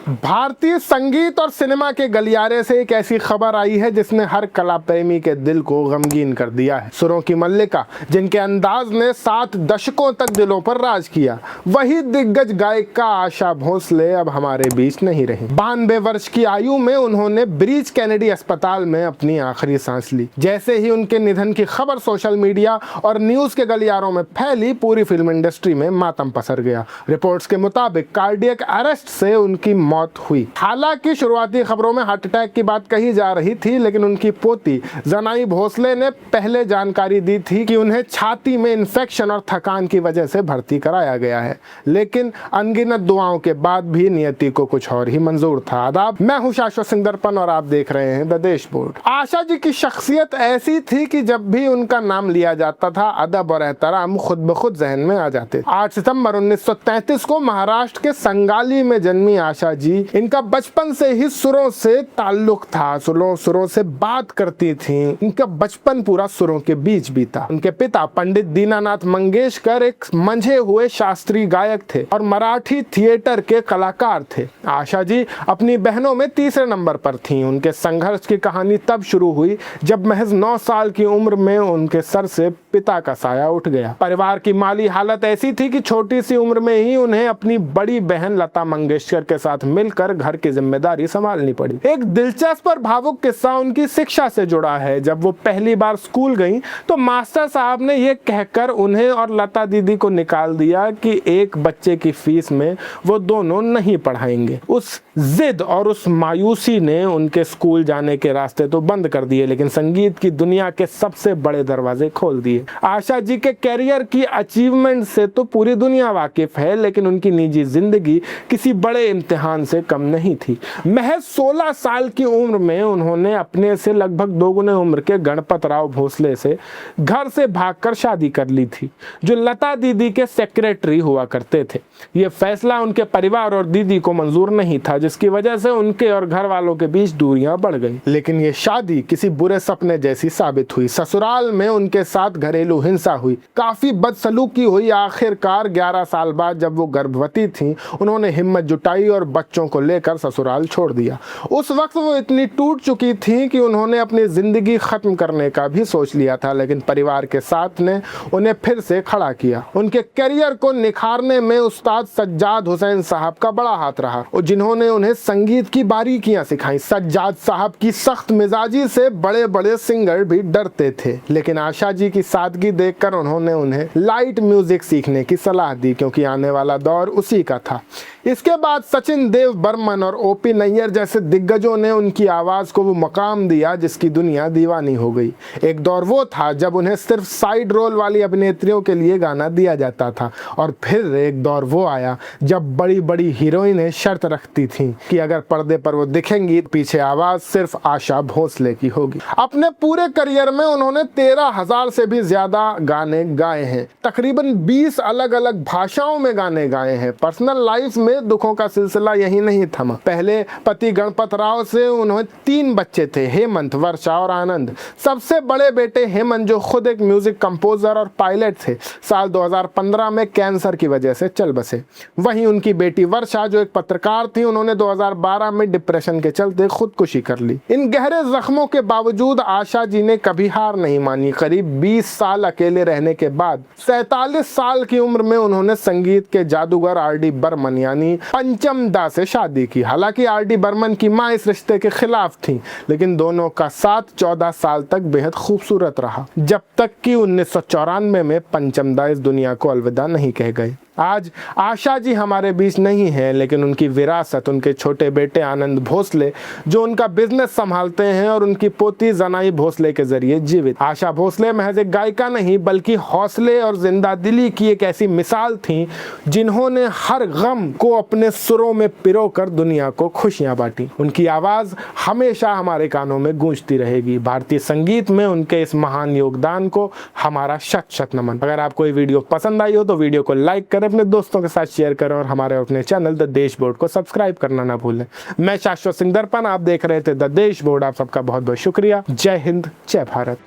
भारतीय संगीत और सिनेमा के गलियारे से एक ऐसी खबर आई है जिसने हर कला प्रेमी के दिल को गमगीन कर दिया है। सुरों की मल्लिका, जिनके अंदाज ने 7 दशकों तक दिलों पर राज किया, वही दिग्गज गायिका आशा भोसले अब हमारे बीच नहीं रही। 92 वर्ष की आयु में उन्होंने ब्रीच कैनेडी अस्पताल में अपनी आखिरी सांस ली। जैसे ही उनके निधन की खबर सोशल मीडिया और न्यूज के गलियारों में फैली, पूरी फिल्म इंडस्ट्री में मातम पसर गया। रिपोर्ट्स के मुताबिक कार्डियक अरेस्ट से उनकी मौत हुई। हालांकि शुरुआती खबरों में हार्ट अटैक की बात कही जा रही थी, लेकिन उनकी पोती जनाई भोसले ने पहले जानकारी दी थी कि उन्हें छाती में इन्फेक्शन और थकान की वजह से भर्ती कराया गया है। लेकिन अनगिनत दुआओं के बाद भी नियति को कुछ और ही मंजूर था। आदाब, मैं हूं शाश्वत सिंह दर्पण और आप देख रहे हैं द देश बोर्ड। आशा जी की शख्सियत ऐसी थी कि जब भी उनका नाम लिया जाता था, अदब और एहतराम खुद ब खुद जहन में आ जाते। 8 सितंबर 1933 को महाराष्ट्र के संगाली में जन्मी आशा जी, इनका बचपन से ही सुरों से ताल्लुक था। सुरों से बात करती थी। इनका बचपन पूरा सुरों के बीच बीता। उनके पिता पंडित दीनानाथ मंगेशकर एक मंझे हुए शास्त्रीय गायक थे और मराठी थिएटर के कलाकार थे। आशा जी अपनी बहनों में तीसरे नंबर पर थीं। उनके संघर्ष की कहानी तब शुरू हुई जब महज 9 साल की उम्र में उनके सर से पिता का साया उठ गया। परिवार की माली हालत ऐसी थी कि छोटी सी उम्र में ही उन्हें अपनी बड़ी बहन लता मंगेशकर के साथ मिलकर घर की जिम्मेदारी संभालनी पड़ी। एक दिलचस्प और भावुक किस्सा उनकी शिक्षा से जुड़ा है। जब वो पहली बार स्कूल गईं, तो मास्टर साहब ने यह कहकर उन्हें और लता दीदी को निकाल दिया कि एक बच्चे की फीस में वो दोनों नहीं पढ़ाएंगे। उस जिद और उस मायूसी ने उनके स्कूल जाने के रास्ते तो बंद कर दिए, लेकिन संगीत की दुनिया के सबसे बड़े दरवाजे खोल दिए। आशा जी के कैरियर की अचीवमेंट से तो पूरी दुनिया वाकिफ है, लेकिन उनकी निजी जिंदगी किसी बड़े इम्तिहान से कम नहीं थी। महज 16 साल की उम्र में उन्होंने अपने से लगभग दोगुने उम्र के गणपत राव भोसले से घर से भागकर शादी कर ली थी, जो लता दीदी के सेक्रेटरी हुआ करते थे। यह फैसला उनके परिवार और दीदी को मंजूर नहीं था, जिसकी वजह से उनके और घर वालों के बीच दूरियां बढ़ गई। लेकिन यह शादी किसी बुरे सपने जैसी साबित हुई। ससुराल में उनके साथ घरेलू हिंसा हुई, काफी बदसलूकी हुई। आखिरकार 11 साल बाद जब वो गर्भवती थीं, उन्होंने हिम्मत जुटाई और बच्चों को लेकर ससुराल छोड़ दिया। उस वक्त वो इतनी टूट चुकी थीं कि उन्होंने अपनी जिंदगी खत्म करने का भी सोच लिया था, लेकिन परिवार के साथ ने उन्हें फिर से खड़ा किया। उनके करियर को निखारने में उस्ताद सज्जाद हुसैन साहब का बड़ा हाथ रहा, और जिन्होंने उन्हें संगीत की बारीकियां सिखाई। सज्जाद साहब की सख्त मिजाजी से बड़े बड़े सिंगर भी डरते थे, लेकिन आशा जी की सादगी देखकर उन्होंने उन्हें लाइट म्यूजिक सीखने की सलाह दी, क्योंकि आने वाला दौर उसी का था। इसके बाद सचिन देव बर्मन और ओपी नैयर जैसे दिग्गजों ने उनकी आवाज को वो मकाम दिया जिसकी दुनिया दीवानी हो गई। एक दौर वो था जब उन्हें सिर्फ साइड रोल वाली अभिनेत्रियों के लिए गाना दिया जाता था, और फिर एक दौर वो आया जब बड़ी बड़ी हीरोइनें शर्त रखती थीं कि अगर पर्दे पर वो दिखेंगी, पीछे आवाज सिर्फ आशा भोसले की होगी। अपने पूरे करियर में उन्होंने 13,000 से भी ज्यादा गाने गाए हैं। तकरीबन 20 अलग अलग भाषाओं में गाने गाए हैं। पर्सनल लाइफ में दुखों का सिलसिला यही नहीं थमा। पहले पति गणपत राव से उन्हें 3 बच्चे थे, हेमंत, वर्षा और आनंद। सबसे बड़े बेटे हेमंत, जो खुद एक म्यूजिक कंपोजर और पायलट थे, साल 2015 में कैंसर की वजह से चल बसे। वहीं उनकी बेटी वर्षा, जो एक पत्रकार थी, उन्होंने 2012 में डिप्रेशन के चलते खुदकुशी कर ली। इन गहरे जख्मों के बावजूद आशा जी ने कभी हार नहीं मानी। करीब 20 साल अकेले रहने के बाद 47 साल की उम्र में उन्होंने संगीत के जादूगर आर.डी. बर्मन यानी पंचम दा से शादी की। हालांकि आर.डी. बर्मन की मां इस रिश्ते के खिलाफ थी, लेकिन दोनों का साथ 14 साल तक बेहद खूबसूरत रहा, जब तक कि 1994 में पंचम दा इस दुनिया को अलविदा नहीं कह गए। आज आशा जी हमारे बीच नहीं है, लेकिन उनकी विरासत उनके छोटे बेटे आनंद भोसले, जो उनका बिजनेस संभालते हैं, और उनकी पोती जनाई भोसले के जरिए जीवित। आशा भोसले महज एक गायिका नहीं, बल्कि हौसले और जिंदा दिली की एक ऐसी मिसाल थी, जिन्होंने हर गम को अपने सुरों में पिरोकर दुनिया को खुशियां बांटी। उनकी आवाज हमेशा हमारे कानों में गूंजती रहेगी। भारतीय संगीत में उनके इस महान योगदान को हमारा शत शत नमन। अगर आपको ये वीडियो पसंद आई हो तो वीडियो को लाइक करें, अपने दोस्तों के साथ शेयर करें, और हमारे अपने चैनल द देश बोर्ड को सब्सक्राइब करना ना भूलें। मैं शाश्वत सिंह दर्पण, आप देख रहे थे द देश बोर्ड। आप सबका बहुत बहुत शुक्रिया। जय हिंद, जय भारत।